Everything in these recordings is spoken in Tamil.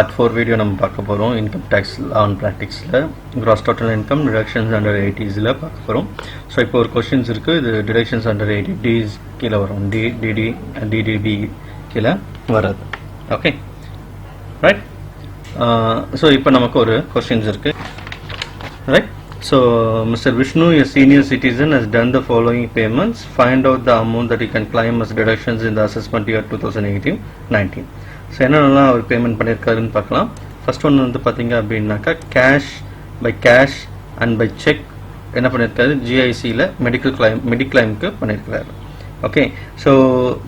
பார்ட் 4 வீடியோ நம்ம பார்க்க போகிறோம். இன்கம் டேக்ஸ் லா அண்ட் ப்ராக்டிக்ஸில் gross total income deductions under 80s பார்க்க போகிறோம். ஸோ இப்போ ஒரு கொஸ்டின்ஸ் இருக்குது. இது டிடக்ஷன்ஸ் அண்டர் 80Ds கீழே வரும், டிடிடி டிடிபி கீழே வராது. Okay right. ஸோ இப்போ நமக்கு ஒரு கொஸ்டின்ஸ் இருக்குது. Right. So Mr. Vishnu, a senior citizen, has done the following payments. Find out the amount that he can claim as deductions in the assessment year 2018-19. So என்னென்னலாம் அவர் பேமெண்ட் பண்ணியிருக்காருன்னு பார்க்கலாம். ஃபர்ஸ்ட் ஒன்று வந்து பார்த்தீங்க அப்படின்னாக்கா கேஷ் அண்ட் பை செக் என்ன பண்ணியிருக்காரு, ஜிஐசியில் மெடிக்ளைமுக்கு பண்ணியிருக்கிறாரு. ஓகே. ஸோ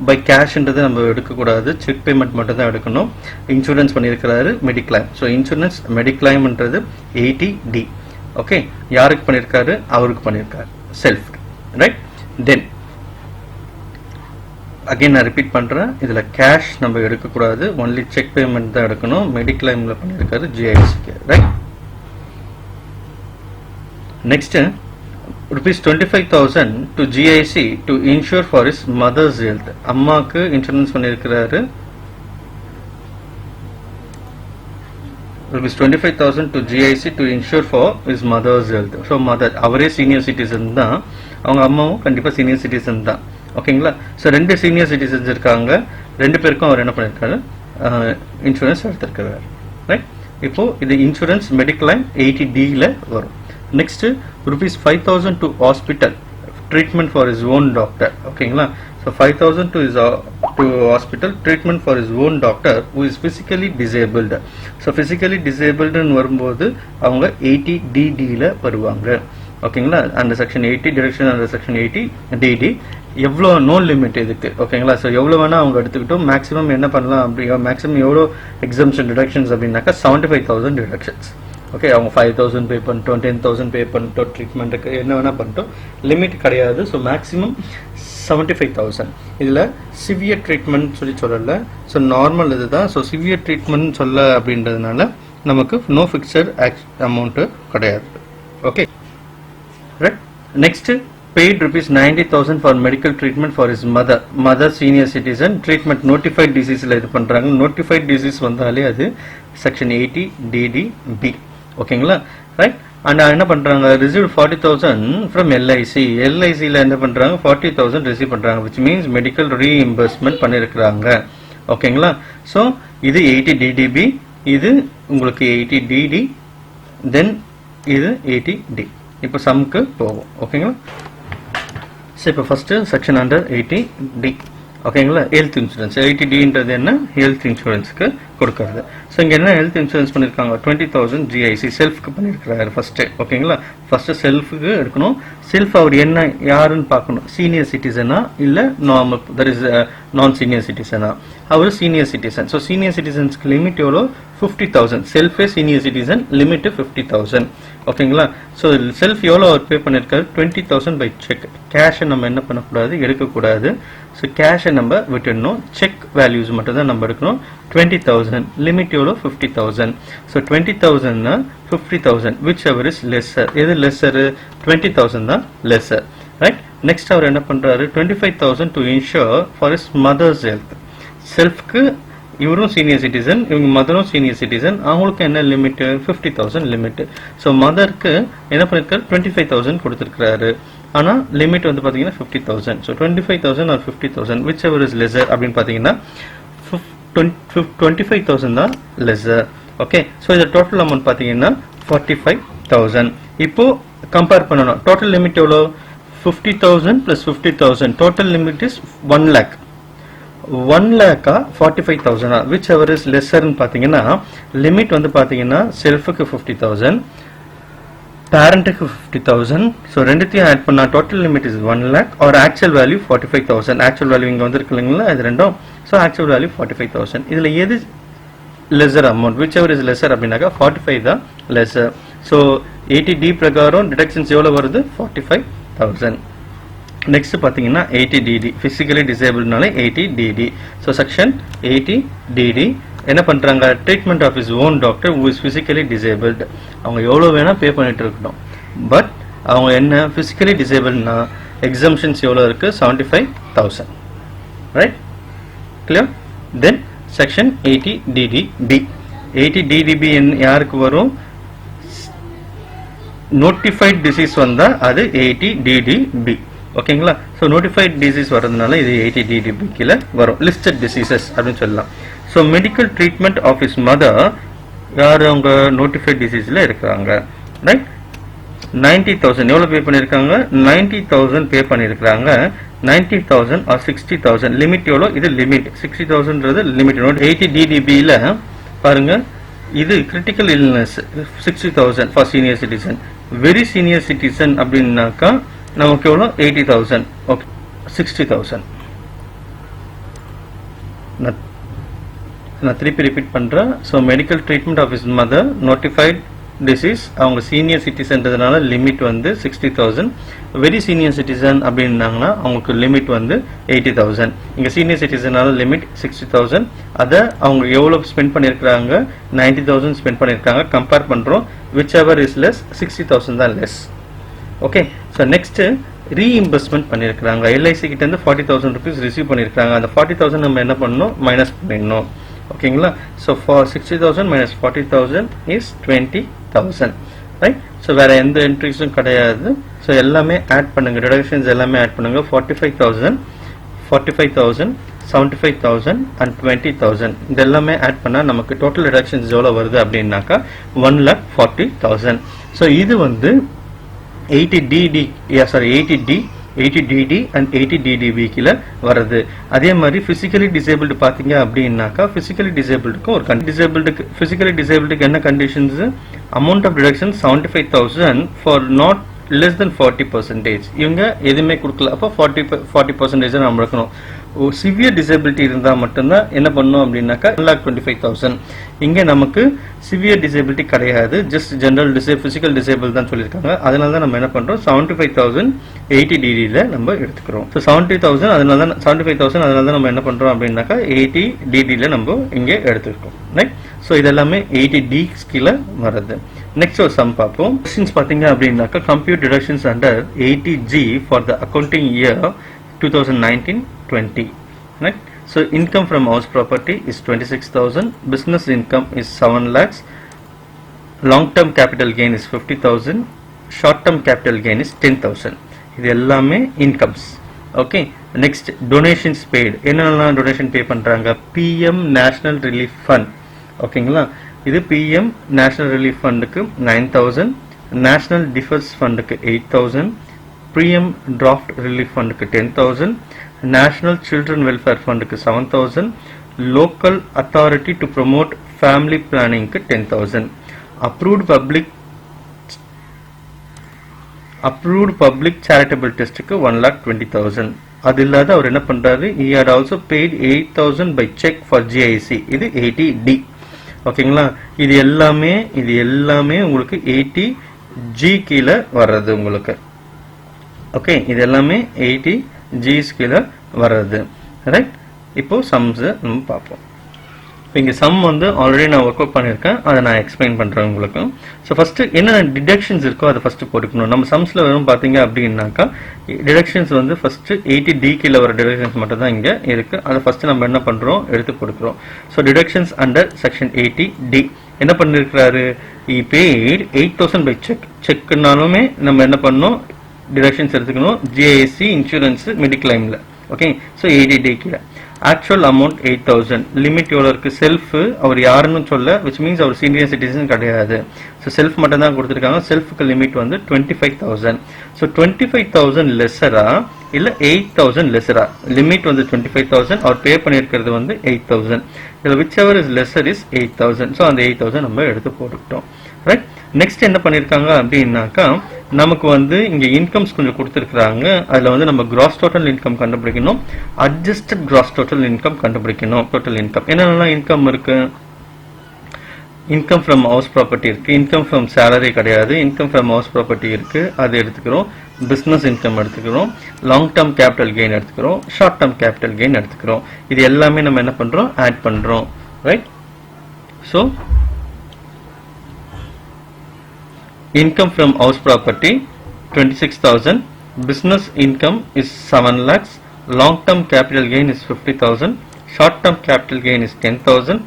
பை கேஷ்ன்றது நம்ம எடுக்கக்கூடாது, செக் பேமெண்ட் மட்டும் தான் எடுக்கணும். இன்சூரன்ஸ் பண்ணியிருக்கிறாரு மெடிக்ளைம். ஸோ இன்சூரன்ஸ் மெடிக்ளைம்ன்றது 80D. ஓகே. யாருக்கு பண்ணியிருக்காரு, அவருக்கு பண்ணியிருக்காரு, செல்ஃப். ரைட். தென் அகைன் நான் ரிப்பீட் பண்ணுறேன், இதில் கேஷ் நம்ம எடுக்கக்கூடாது, ஒன்லி செக் பேமெண்ட் தான் எடுக்கணும். மெடிக்ளைமில் பண்ணியிருக்காரு ஜிஐசிக்கு. Right. Next ₹25,000 to GIC to insure for his mother's health. அம்மாவுக்கு இன்சூரன்ஸ் பண்ணியிருக்கிறாரு. ₹25,000 to GIC to insure for his mother's health. So mother அவரே சீனியர் சிட்டிசன் தான், அவங்க அம்மாவும் கண்டிப்பாக சீனியர் சிட்டிசன் தான். ஓகேங்களா. ஸோ ரெண்டு சீனியர் சிட்டிசன்ஸ் இருக்காங்க, ரெண்டு பேருக்கும் அவர் என்ன பண்ணியிருக்காரு, இன்சூரன்ஸ் எடுத்திருக்கிறார். ரைட். இப்போ இது இன்சூரன்ஸ் மெடிக்ளைம் 80Dயில் வரும். Next ₹5,000 to hospital treatment for his own doctor. ஓகேங்களா. So 5,000 to hospital treatment for his own doctor who is physically disabled. So physically disabled ன்னு வரும்போது அவங்க 80DDல வருவாங்க. ஓகேங்களா. அந்த செக்ஷன் 80 டிடக்ஷன் அந்த செக்ஷன் 80DD எவ்வளோ நோ லிமிட் இதுக்கு. ஓகேங்களா. ஸோ எவ்வளோ வேணால் அவங்க எடுத்துக்கிட்டோம். மேக்ஸிமம் என்ன பண்ணலாம் அப்படி, மேக்ஸிமம் எவ்வளோ எக்ஸம்ஷன் டிடக்ஷன்ஸ் அப்படின்னாக்கா 75,000 டிடக்ஷன்ஸ். ஓகே. அவங்க 5,000 பே பண்ணிட்டோம், 10,000 பே பண்ணிட்டோம், ட்ரீட்மெண்ட்டுக்கு என்ன வேணால் பண்ணிட்டோம், லிமிட் கிடையாது. So maximum 75,000. இதில் சிவியர் ட்ரீட்மெண்ட் சொல்லலை. ஸோ நார்மல் இது தான். ஸோ சிவியர் ட்ரீட்மெண்ட் சொல்ல அப்படின்றதுனால நமக்கு நோ ஃபிக்ஸட் அமௌண்ட்டு கிடையாது. Okay right. Next paid ₹90,000 for medical treatment for his mother senior citizen treatment notified diseaseல இது பண்றாங்க. notified disease வந்தாலே அது செக்ஷன் 80DDB. ஓகேங்களா. ரைட். அண்ட் என்ன பண்றாங்க, ரிசீவ் 40,000 ஃப்ரம் எல்ஐசி. எல்ஐசியில் என்ன பண்றாங்க, 40,000 ரிசீவ் பண்றாங்க, விச் மீன்ஸ் மெடிக்கல் ரீஇம்பர்ஸ்மெண்ட் பண்ணிருக்கிறாங்க. ஓகேங்களா. ஸோ இது 80DDB, இது உங்களுக்கு 80DD, தென் இது 80D. இப்போ சம்க்கு போகும். ஓகேங்களா. ஸோ இப்போ ஃபர்ஸ்ட் செக்ஷன் அண்டர் 80D. ஓகேங்களா. ஹெல்த் இன்சூரன்ஸ் 80Dன்றது என்ன, ஹெல்த் இன்சூரன்ஸுக்கு கொடுக்கறது. ஸோ இங்கே என்ன ஹெல்த் இன்சூரன்ஸ் பண்ணியிருக்காங்க, 20,000 ஜிஐசி செல்ஃப்க்கு பண்ணியிருக்கிறாரு ஃபர்ஸ்ட்டு. ஓகேங்களா. ஃபர்ஸ்ட் செல்ஃபுக்கு எடுக்கணும். செல்ஃப் அவர் என்ன யாருன்னு பார்க்கணும், சீனியர் சிட்டிசனா இல்லை normal, that is non senior சிட்டிசனா. அவர் சீனியர் சிட்டிசன். ஸோ சீனியர் சிட்டிசன்ஸ்க்கு லிமிட் எவ்வளோ, 50,000. செல்ஃபே சீனியர் சிட்டிசன், லிமிட் 50,000. ஓகேங்களா. ஸோ செல்ஃப் எவ்வளோ அவர் பே பண்ணியிருக்காரு, 20,000 பை செக். கேஷை நம்ம என்ன பண்ணக்கூடாது, எடுக்கக்கூடாது. ஸோ கேஷை நம்ம விட்டுடணும், செக் வேல்யூஸ் மட்டும் தான் நம்ம எடுக்கணும். 20,000 லிமிட் எவ்வளோ, 50,000. ஸோ 20,000னா 50,000 விச் எவர் இஸ் லெஸ்ஸர். எது லெஸ்ஸரு, 20,000 தான் லெஸ்ஸர். ரைட். நெக்ஸ்ட் அவர் என்ன பண்றாரு, 25,000 to insure for his mother's health. செல்ஃப்க்கு இவரும் சீனியர் சிட்டிசன், இவங்க மதரும் சீனியர் சிட்டிசன், அவங்களுக்கு என்ன லிமிட், 50,000 லிமிட். ஸோ மதருக்கு என்ன பண்ணிருக்காரு, 25,000 கொடுத்துருக்காரு. ஆனால் லிமிட் வந்து பார்த்தீங்கன்னா 50,000. So 25,000 or 50,000 whichever is lesser அப்படின்னு பார்த்தீங்கன்னா 25,000 தான் லெசர். ஓகே. ஸோ இந்த டோட்டல் அமௌண்ட் பார்த்தீங்கன்னா 45,000. இப்போ கம்பேர் பண்ணணும். டோட்டல் லிமிட் எவ்வளோ, 50,000 + 50,000. Total limit is 1 lakh. 1 lakh 45,000 whichever is லெஸ்ஸர்னு பார்த்தீங்கன்னா லிமிட் வந்து பார்த்தீங்கன்னா செல்ஃபுக்கு 50,000, பேரண்ட்டுக்கு 50,000. ஸோ ரெண்டுத்தையும் ஆட் பண்ணால் total limit is 1 lakh or actual value 45,000. Actual value இங்கே வந்துருக்கு இல்லைங்களா, இது ரெண்டும். So actual value 45,000. இதில் எது lesser amount, whichever is lesser அப்படின்னாக்கா 45 தான் லெசர். ஸோ 80D பிரகாரம் டிடக்ஷன்ஸ் எவ்வளோ வருது, 45,000. நெக்ஸ்ட் பார்த்தீங்கன்னா 80DD, physically டிசேபிள்னாலே 80DD. So section 80DD என்ன பண்ணுறாங்க, treatment of his own doctor who is physically disabled. அவங்க எவ்வளோ வேணால் பே பண்ணிட்டு இருக்கணும், பட் அவங்க என்ன பிசிக்கலி டிசேபிள்னா எக்ஸம்ஷன்ஸ் எவ்வளோ இருக்குது, 75,000. ரைட். கிளியர். தென் section 80DDB. 80 DDB யாருக்கு வரும்? நோட்டிஃபைட் டிசீஸ் வந்தா அது 80 DDB. ஓகேங்களா? ஸோ நோட்டிஃபைட் டிசீஸ் வரதுனால இது 80 DDB கீழே வரும். லிஸ்டட் டிசீசஸ் அப்படின்னு சொல்லலாம். So medical treatment of his mother, யார் அவங்க நோட்டிஃபைட் டிசீஸில் இருக்கிறாங்க, ரைட்? 90,000 எவ்வளோ பே பண்ணியிருக்காங்க? 90,000 பே பண்ணியிருக்கிறாங்க. 90,000 or 60,000 லிமிட் எவ்வளோ? இது லிமிட் 60,000ன்றது லிமிட். 80 DDBயில் பாருங்க, இது critical illness 60,000 for senior citizen. Very senior citizen அப்படின்னாக்கா நமக்கு எவ்வளோ? 80,000. ஓகே, 60,000. நான் திருப்பி ரிப்பீட் பண்ணுறேன். So medical treatment of his mother, notified disease, அவங்க சீனியர் சிட்டிசன்றதுனால லிமிட் வந்து 60,000. வெரி சீனியர் சிட்டிசன் அப்படின்னாங்கன்னா அவங்களுக்கு லிமிட் வந்து 80,000. இங்கே சீனியர் சிட்டிசனால லிமிட் 60,000. அதை அவங்க எவ்வளோ ஸ்பெண்ட் பண்ணியிருக்கிறாங்க? 90,000 ஸ்பெண்ட் பண்ணியிருக்காங்க. கம்பேர் பண்ணுறோம், விச் எவர் இஸ் லெஸ், 60,000 தான் less. Okay, so next reimbursement பண்ணியிருக்கிறாங்க. எல்ஐசி கிட்டேருந்து 40,000 rupees ரிசீவ் பண்ணியிருக்காங்க. அந்த 40,000 நம்ம என்ன பண்ணணும்? மைனஸ் பண்ணிடணும். ஓகேங்களா? So for 60,000 minus 40,000 is 20,000, right? So வேற எந்த என்ட்ரிஸும் கிடையாது. ஸோ எல்லாமே ஆட் பண்ணுங்க, டிடக்ஷன்ஸ் எல்லாமே ஆட் பண்ணுங்க. 45,000, 75,000 அண்ட் 20,000 இது எல்லாமே ஆட் பண்ணால் நமக்கு டோட்டல் டிடக்ஷன்ஸ் எவ்வளோ வருது அப்படின்னாக்கா 1,40,000. ஸோ இது வந்து 80 DD and 80 DDB கீழே வருது. அதே மாதிரி பிசிக்கலி டிசேபிள்டு பார்த்தீங்க அப்படின்னாக்கா பிசிக்கலி டிசேபிள்டுக்கும் ஒரு பிசிக்கலி டிசேபிள்டுக்கு என்ன conditions? Amount of deduction 75,000 for not less than 40%. இவங்க எதுவுமே கொடுக்கல. அப்போ 40% நம்ம இருக்கணும். சிவியர் டிசேபிலிட்டி இருந்தால் மட்டும்தான் என்ன பண்ணணும் அப்படின்னாக்கா 1,25,000. இங்கே நமக்கு சிவியர் டிசேபிலிட்டி கிடையாது, ஜஸ்ட் ஜென்ரல் பிசிக்கல் டிசேபிள் தான் சொல்லியிருக்காங்க. அதனால தான் நம்ம என்ன பண்ணுறோம்? 75,000 80 DDயில் நம்ம எடுத்துக்கிறோம். ஸோ 70,000 அதனால தான் 75,000 அதனால தான் நம்ம என்ன பண்ணுறோம் அப்படின்னாக்கா 80 DDயில் நம்ம இங்கே எடுத்துருக்கோம், ரைட்? ஸோ இதெல்லாமே 80 D கீழே வருது. நெக்ஸ்ட் ஒரு சம் பார்ப்போம். கொஸ்டின்ஸ் பார்த்தீங்க அப்படின்னாக்கா compute deductions under 80G for the accounting year 2019-20, right? So income from house property is 26,000, business income is 7 lakhs, long term capital gain is 50,000, short term capital gain is 10,000. இது எல்லாமே incomes. Okay, next donations paid. என்னெல்லாம் donation pay பண்றாங்க? PM National Relief Fund. ஓகேங்களா? இது PM National Relief Fundக்கு 9,000, National Defense Fundக்கு 8,000, PM Draft Relief Fundக்கு 10,000, National Children Welfare Fundக்கு 7,000, Local Authority to Promote Family Planningக்கு 10,000, Approved Public Charitable Trustக்கு 1,20,000. அது இல்லாத அவர் என்ன பண்றாரு? He had also paid 8,000 by check for GIC. இது 80D. ஓகேங்களா? இது எல்லாமே உங்களுக்கு 80G கீழே வர்றது உங்களுக்கு. ஓகே, இது எல்லாமே 80 G's கீழே வர்றது, ரைட்? இப்போ சம்ஸ் நம்ம பார்ப்போம். இப்போ இங்கே சம் வந்து ஆல்ரெடி நான் ஒர்க் அவுட் பண்ணியிருக்கேன், அதை நான் எக்ஸ்பிளைன் பண்ணுறேன் உங்களுக்கு. ஸோ ஃபஸ்ட்டு என்ன டிடக்ஷன்ஸ் இருக்கோ அதை ஃபஸ்ட்டு போட்டுக்கணும். நம்ம சம்ஸில் வரும் பார்த்தீங்க அப்படின்னாக்கா டிடக்ஷன்ஸ் வந்து ஃபஸ்ட்டு 80D கீழே வர டிடக்ஷன்ஸ் மட்டும் தான் இங்கே இருக்குது. அதை ஃபஸ்ட்டு நம்ம என்ன பண்ணுறோம்? எடுத்து கொடுக்குறோம். So deductions under section 80D என்ன பண்ணியிருக்கிறாரு? இ பெய்ட் 8,000 பை செக்னாலுமே நம்ம என்ன பண்ணோம்? டிடக்ஷன்ஸ் எடுத்துக்கணும். GIC இன்சூரன்ஸ் மெடிக்ளைமில். ஓகே, ஸோ 80D கீழே ஆக்சுவல் அமௌண்ட் 8,000. லிமிட் எவ்வளோ இருக்குது? செல்ஃப் அவர் யாருன்னு சொல்ல, விச் மீன்ஸ் அவர் சீனியர் சிட்டிசன் கிடையாது. ஸோ செல்ஃப் மட்டும் தான் கொடுத்துருக்காங்க. செல்ஃபுக்கு லிமிட் வந்து 25,000. ஸோ 25,000 லெஸரா இல்லை 8,000 லெஸரா? லிமிட் வந்து 25,000, அவர் பே பண்ணியிருக்கிறது வந்து 8,000. இதில் which ever is lesser is 8,000. So அந்த 8,000 நம்ம எடுத்து போட்டுக்கிட்டோம், ரைட்? நெக்ஸ்ட் என்ன பண்ணியிருக்காங்க அப்படின்னாக்கா நமக்கு வந்து இங்கே இன்கம்ஸ் கொஞ்சம் கொடுத்துருக்குறாங்க. அதில் வந்து நம்ம கிராஸ் டோட்டல் இன்கம் கண்டுபிடிக்கணும், அட்ஜஸ்டட் கிராஸ் டோட்டல் இன்கம் கண்டுபிடிக்கணும். டோட்டல் இன்கம் என்னென்னலாம் இன்கம் இருக்கு? இன்கம் ஃப்ரம் ஹவுஸ் ப்ராப்பர்ட்டி இருக்கு, இன்கம் ஃப்ரம் சேலரி கிடையாது, இன்கம் ஃப்ரம் ஹவுஸ் ப்ராப்பர்ட்டி இருக்கு, அது எடுத்துக்கிறோம். பிஸ்னஸ் இன்கம் எடுத்துக்கிறோம், லாங் டேர்ம் கேபிட்டல் கெயின் எடுத்துக்கிறோம், ஷார்ட் டேர்ம் கேபிட்டல் கெயின் எடுத்துக்கிறோம். இது எல்லாமே நம்ம என்ன பண்றோம்? ஆட் பண்றோம், right? So income from house property 26,000, business income is 7 lakhs, long term capital gain is 50,000, short term capital gain is 10,000.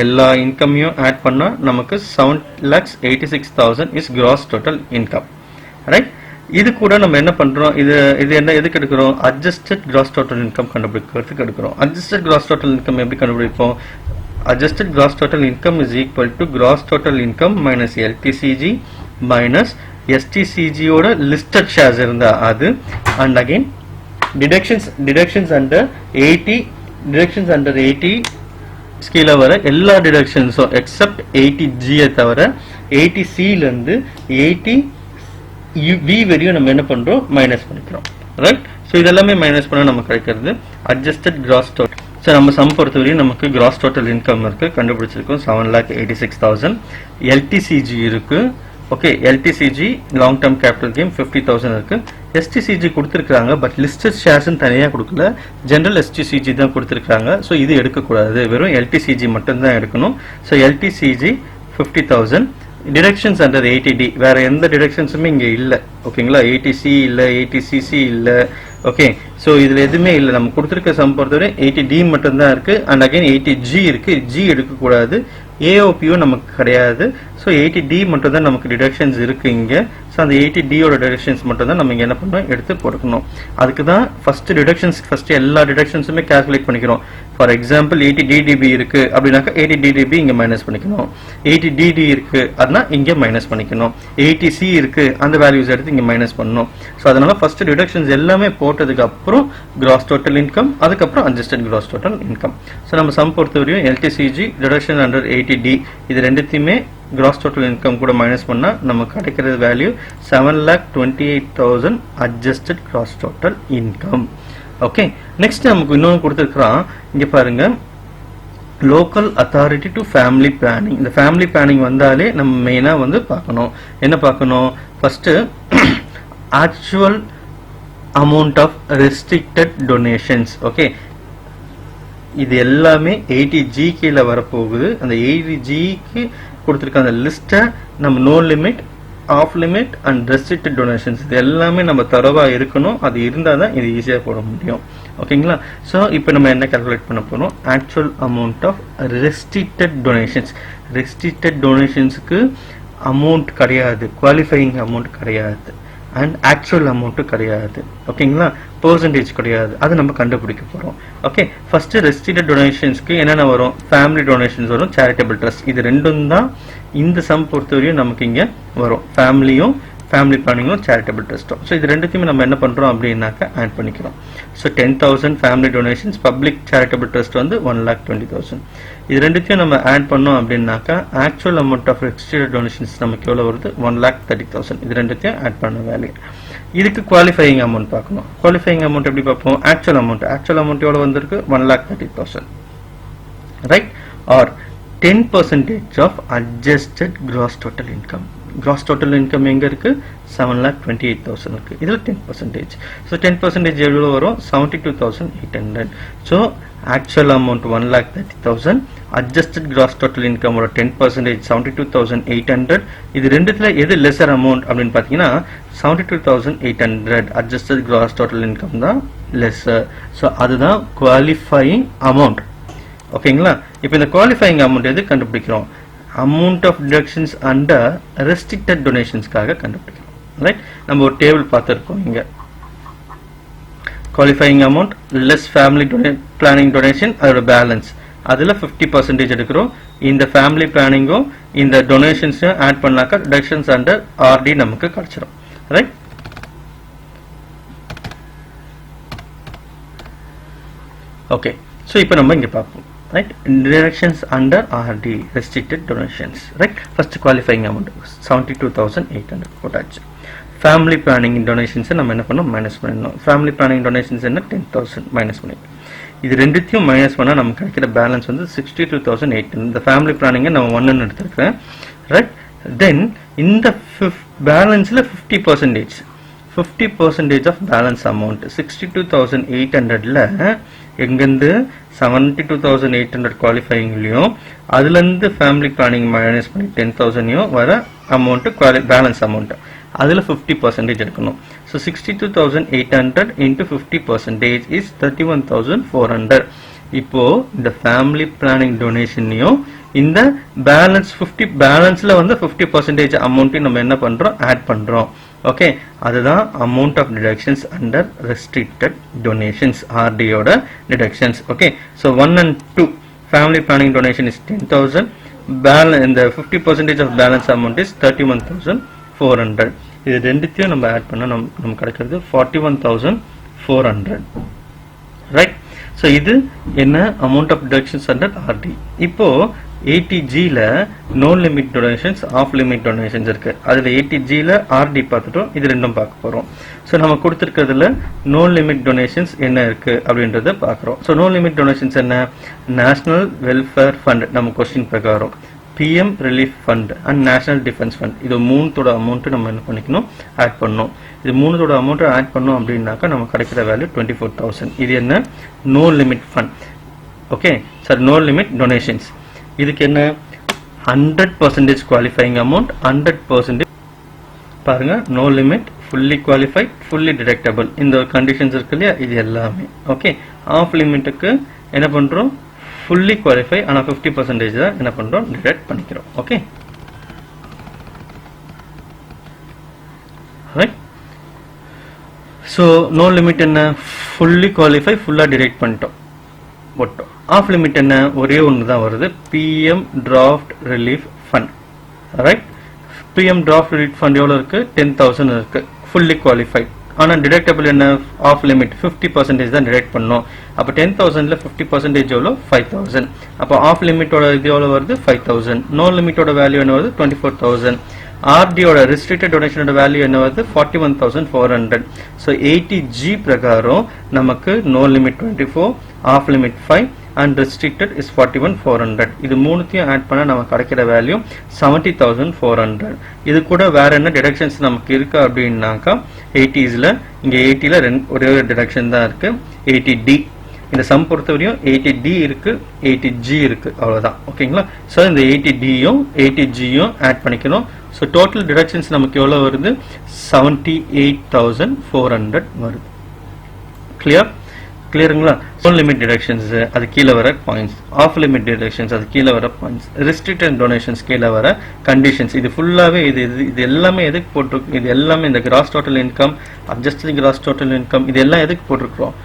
எல்லா இன்கமையும் ஆட் பண்ணா நமக்கு 7,86,000 is cross total income. Right? இது கூட நம்ம என்ன பண்றோம், இது என்ன எதுக்கு எடுக்கிறோம், அட்ஜஸ்டட் கிராஸ் டோட்டல் இன்கம் கண்டுபிடிக்கிறதுக்கு எடுக்கிறோம். அட்ஜஸ்டட் கிராஸ் டோட்டல் இன்கம் எப்படி கண்டுபிடிப்போம், adjusted gross total income is equal to gross total income minus LTCG minus STCG ஓட listed shares இருந்தா அது, and again deductions under 80 ஸ்கீல வர எல்லா டிடக்ஷன்ஸும் எக்ஸப்ட் 80G தவிர 80C இருந்து 80V வரையும் நம்ம என்ன பண்றோம், மைனஸ் பண்ணிக்கிறோம். ரைட்? ஸோ இதெல்லாமே மைனஸ் பண்ண நமக்கு கிடைக்கிறது அட்ஜஸ்டட் கிராஸ் டோட்டல். ஸோ நம்ம சம் பொறுத்தவரையும் நமக்கு கிராஸ் டோட்டல் இன்கம் இருக்கு, கண்டுபிடிச்சிருக்கோம் 7,86,000. எல்டிசிஜி இருக்கு. Okay, LTCG long term capital gain 50,000 இருக்கு. எஸ்டிசிஜி கொடுத்துருக்காங்க, பட் லிஸ்டட் ஷேர்ஸ் தனியாக கொடுக்கல, ஜென்ரல் எஸ்டிசிஜி தான் கொடுத்துருக்காங்க. ஸோ இது எடுக்கக்கூடாது, வெறும் எல்டிசிஜி மட்டும்தான் எடுக்கணும். So LTCG 50,000. Deductions under 80D, வேற எந்த டிடக்ஷன்ஸுமே இங்கே இல்லை. ஓகேங்களா, 80C இல்லை, 80CC இல்லை. ஓகே, ஸோ இதில் எதுவுமே இல்லை. நம்ம கொடுத்துருக்க சம் பொறுத்தவரை 80D மட்டும்தான் இருக்கு, அண்ட் அகைன் 80G இருக்கு. G எடுக்கக்கூடாது, ஏஓபியும் நமக்கு கிடையாது. ஸோ 80D மட்டும் தான் நமக்கு டிடக்ஷன்ஸ் இருக்கு இங்கே. ஸோ அந்த 80Dயோட டிடக்ஷன்ஸ் மட்டும் தான் நம்ம இங்கே என்ன பண்ணோம், எடுத்து போட்டுக்கணும். அதுக்கு தான் ஃபர்ஸ்ட் டிடக்ஷன்ஸ் எல்லா டிடக்ஷன்ஸுமே கால்குலேட் பண்ணிக்கிறோம். ஃபார் எக்ஸாம்பிள் 80DDB இருக்கு அப்படின்னாக்கா 80DDB இங்கே மைனஸ் பண்ணிக்கணும். 80DD இருக்கு அதுனா இங்கே மைனஸ் பண்ணிக்கணும். 80C இருக்கு அந்த வேல்யூஸ் எடுத்து இங்கே மைனஸ் பண்ணணும். ஸோ அதனால ஃபர்ஸ்ட் டிடக்ஷன்ஸ் எல்லாமே போட்டதுக்கு அப்புறம் கிராஸ் டோட்டல் இன்கம், அதுக்கப்புறம் adjusted gross total income. So நம்ம சம் பொறுத்தவரையும் LTCG டிடக்ஷன் அண்டர் 80D இது ரெண்டுத்தையுமே கிராஸ் டோட்டல் இன்கம் கூட மைனஸ் பண்ணா நமக்கு கிடைக்கிற value 7,28,000 adjusted gross total income. Okay, next நமக்கு இன்னொன்று கொடுத்துருக்கான். இங்க பாருங்க, local authority to family planning. இந்த ஃபேமிலி பிளானிங் வந்தாலே நம்ம மெயினா வந்து பார்க்கணும். என்ன பார்க்கணும், first actual amount of restricted donations. Okay, இது எல்லாமே 80G கீழே வரப்போகுது. அந்த 80Gக்கு கொடுத்துருக்க அந்த லிஸ்ட்டை நம்ம no limit, half limit and restricted donations இது எல்லாமே நம்ம தரவா இருக்கணும். அது இருந்தால் தான் இது ஈஸியாக போட முடியும். ஓகேங்களா, ஸோ இப்போ நம்ம என்ன கால்குலேட் பண்ண போகிறோம், actual amount of restricted donations. Restricted டொனேஷன்ஸுக்கு அமௌண்ட் கிடையாது, குவாலிஃபையிங் அமௌண்ட் கிடையாது, அண்ட் ஆக்சுவல் அமௌண்ட்டும் கிடையாது. ஓகேங்களா, பெர்சன்டேஜ் கிடையாது, அது நம்ம கண்டுபிடிக்க போகிறோம். ஓகே, ஃபர்ஸ்ட் ரெஸ்ட்ரிக்டட் டொனேஷன்ஸ்க்கு என்னென்ன வரும், ஃபேமிலி டொனேஷன்ஸ் வரும், சேரிட்டபிள் ட்ரஸ்ட். இது ரெண்டும் தான் இந்த சம் பொறுத்தவரையும் நமக்கு இங்கே வரும். ஃபேமிலியும் ஃபேமிலி பிளானிங்கும் சேரிட்டபிள் ட்ரஸ்ட்டும். ஸோ இது ரெண்டுத்தையுமே நம்ம என்ன பண்ணுறோம் அப்படின்னாக்கா ஆட் பண்ணிக்கிறோம். So 10,000 family donations, public charitable trust வந்து 1,20,000. இது ரெண்டுத்தையும் நம்ம ஆட் பண்ணோம் அப்படின்னாக்கா actual amount of restricted donations நமக்கு எவ்வளோ வருது, 1,30,000. இது ரெண்டுத்தையும் ஆட் பண்ண வேல்யூ. இதுக்கு குவாலிஃபையிங் அமௌண்ட் பார்க்கணும். குவாலிஃபையிங் அமௌண்ட் எப்படி பார்ப்போம், ஆக்சுவல் அமௌண்ட் எவ்வளோ வந்திருக்கு, 1,30,000. Right? Or 10% of adjusted gross total income. Gross total income எங்க இருக்கு, 7,28,000 இருக்கு. இதுல 10%. ஸோ 10% எவ்வளோ வரும், 72,800. So actual amount 1,30,000, adjusted gross total income 10% 72,800. இது ரெண்டுத்துல எது லெசர் அமௌண்ட் அப்படின்னு பார்த்தீங்கன்னா 72,800 அட்ஜஸ்டட் கிராஸ் டோட்டல் இன்கம் தான் லெசர். ஸோ அதுதான் குவாலிஃபையிங் அமௌண்ட். ஓகேங்களா, இப்போ இந்த குவாலிஃபையிங் அமௌண்ட் எது கண்டுபிடிக்கிறோம், amount of deductions under restricted டொனேஷன்ஸ்க்காக கண்டுபிடிக்கிறோம். ரைட்? நம்ம ஒரு டேபிள் பார்த்துருக்கோம் இங்க, qualifying amount less family planning donation, அதோட பேலன்ஸ் அதுல 50% எடுக்கிறோம். இந்த ஃபேமிலி பிளானிங்கும் இந்த டொனேஷன்ஸும் ஆட் பண்ணாக்கா டிடக்ஷன்ஸ் அண்டர் ஆர்டி நமக்கு கிடைச்சிடும். ரைட்? ஓகே, ஸோ இப்போ நம்ம இங்கே பார்ப்போம். Right, deductions under RD, restricted donations. Right, first qualifying amount 72,800 போட்டாச்சு. ஃபேமிலி பிளானிங் டொனேஷன்ஸ் நம்ம என்ன பண்ணோம், மைனஸ் பண்ணணும். ஃபேமிலி பிளானிங் டொனேஷன்ஸ் என்ன 10,000 மைனஸ் பண்ணிட்டோம். இது ரெண்டுத்தையும் மைனஸ் பண்ணால் நமக்கு கிடைக்கிற பேலன்ஸ் வந்து 62,800. இந்த ஃபேமிலி பிளானிங்கை நம்ம 1 எடுத்துருக்கிறேன். ரைட்? தென் இந்த பேலன்ஸில் 50% ஆஃப் பேலன்ஸ் அமௌண்ட் 62,800ல எங்கேருந்து 72,800 குவாலிஃபைங்லையும் அதுலேருந்து ஃபேமிலி பிளானிங் மைனஸ் பண்ணி 10,000 வர அமௌண்ட்டு பேலன்ஸ் அமௌண்ட் அதில் 50% எடுக்கணும். So 62,800 into 50% is 31,400. இப்போ இந்த ஃபேமிலி பிளானிங் டொனேஷனையும் இந்த பேலன்ஸ் 50 பேலன்ஸ்ல வந்து 50% அமௌண்ட்டையும் நம்ம என்ன பண்றோம் ஆட் பண்றோம். ஓகே, அதுதான் amount of deductions under restricted donations ஆர்டியோட deductions. Okay, so 1 and 2 family planning donation is 10,000. இந்த 50% ஆஃப் பேலன்ஸ் அமௌண்ட் இஸ் 31,400. இது ரெண்டுத்தையும் நம்ம ஆட் பண்ணா நமக்கு கிடைக்கிறது 41,400. ரைட். ஸோ இது என்ன amount of deductions under RD. இப்போ 80Gல no limit donations of limit donations இருக்கு. அதுல 80Gல ஆர்டி பார்த்துட்டோம், இது ரெண்டும் பார்க்க போறோம். ஸோ நம்ம கொடுத்துருக்கிறதுல நோ லிமிட் டொனேஷன்ஸ் என்ன இருக்கு அப்படின்றத பார்க்குறோம். ஸோ நோ லிமிட் டொனேஷன்ஸ் என்ன? நேஷனல் வெல்ஃபேர் ஃபண்ட் நம்ம கொஸ்டின் பிரகாரம், PM relief fund and national defence fund, இது மூணுத்தோட அமௌண்ட் நம்ம என்ன பண்ணிக்கணும் ஆட் பண்ணணும். இது மூணுத்தோட அமௌண்ட் ஆட் பண்ணோம் அப்படின்னாக்கா நம்ம கிடைக்கிற வேல்யூ 24,000. இது என்ன? No limit fund. Okay sir, no limit donations. இதுக்கு என்ன 100% குவாலிஃபைங் அமௌண்ட், 100% பாருங்க, no limit, fully qualified, fully deductible, இந்த கண்டிஷன்ஸ் இருக்கு இல்லையா, இது எல்லாமே. ஓகே, ஆஃப் லிமிட்டுக்கு என்ன பண்றோம்? ஃபுல்லி குவாலிஃபை, ஆனா 50% தான் என்ன பண்றோம் டிடக்ட் பண்ணிக்கிறோம். Okay, right. So no limit என்ன? ஃபுல்லி குவாலிஃபை, ஃபுல்லா டிடக்ட் பண்ணிட்டோம் போட்டோம். ஆஃப் லிமிட் என்ன? ஒரே ஒன்று தான் வருது, PM drought relief fund. Right. PM drought relief fund எவ்வளோ இருக்கு? 10,000 இருக்கு, ஃபுல்லி குவாலிஃபைட். ஆனால் டிடக்டபிள் என்ன? ஆஃப் லிமிட் 50% தான் டிடக்ட் பண்ணோம். அப்போ 10,000ல 50% எவ்வளோ? 5,000. அப்போ ஆஃப் லிமிட்டோட இது எவ்வளோ வருது? 5,000. நோ லிமிட்டோட வேல்யூ என்ன வருது? 24,000. ஆர்டியோட ரெஸ்ட்ரிக்டட் டொனேஷனோட வேல்யூ என்ன வருது? 41,400. ஸோ 80G பிரகாரம் நமக்கு no limit 24, half limit 5 and restricted is 41,400. இது மூணுத்தையும் ஆட் பண்ண நமக்கு கிடைக்கிற வேல்யூ 70,400. இது கூட வேற என்ன டிடக்ஷன்ஸ் நமக்கு இருக்கு அப்படின்னாக்கா 80ஸ்ல, இங்க 80ல ஒரே ஒரு டிடக்ஷன் தான் இருக்கு, 80D. இந்த சம் பொறுத்தவரையும் 80D இருக்கு, 80G இருக்கு, அவ்வளவுதான். ஓகேங்களா? ஸோ இந்த 80Dயும் 80Gயும் ஆட் பண்ணிக்கணும். ஸோ டோட்டல் டிடக்ஷன்ஸ் நமக்கு எவ்வளவு வருது? 78,400 வருது. கிளியர்? கிளியருங்களா? ஓன் லிமிட் டிடக்ஷன்ஸ் அது கீழே வர பாயிண்ட்ஸ், ஆஃப் லிமிட் டிடக்ஷன்ஸ் அது கீழே வர பாயிண்ட்ஸ், ரெஸ்ட்ரிக்டட் டொனேஷன்ஸ் கீழே வர கண்டிஷன்ஸ். இது ஃபுல்லாவே இது எல்லாமே எதுக்கு போட்டிருக்கு? இது எல்லாமே இந்த cross total income, adjusted gross total income, இது எல்லாம் எதுக்கு போட்டிருக்கிறோம்?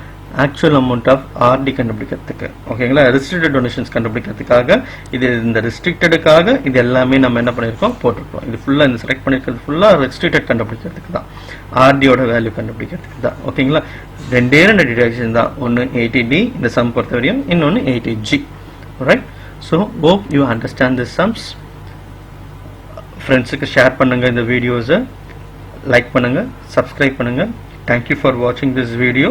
ஆக்சுவல் அமௌண்ட் ஆஃப் ஆர்டி கண்டுபிடிக்கிறதுக்கு. ஓகேங்களா? ரெஸ்ட்ரிக்டட் டொனேஷன்ஸ் கண்டுபிடிக்கிறதுக்காக, இது இந்த ரெஸ்ட்ரிக்டடுக்காக இது எல்லாமே நம்ம என்ன பண்ணிருக்கோம் போட்டிருக்கோம். இது ஃபுல்லா இந்த செலக்ட் பண்ணிருக்கிறது ஃபுல்லா ரெஸ்ட்ரிக்டட் கண்டுபிடிக்கிறதுக்கு தான், ஆர்டியோட வேல்யூ கண்டுபிடிக்கிறதுக்கு தான். ஓகேங்களா? ரெண்டே ரெண்டு டிடக்ஷன் தான், ஒன்னு 80D இந்த சம் பொறுத்தவரையும், இன்னொன்னு 80G. Right. So hope you understand this sums. ஃப்ரெண்ட்ஸுக்கு ஷேர் பண்ணுங்க, இந்த வீடியோஸை லைக் பண்ணுங்க, சப்ஸ்கிரைப் பண்ணுங்க. தேங்க்யூ ஃபார் வாட்சிங் திஸ் வீடியோ.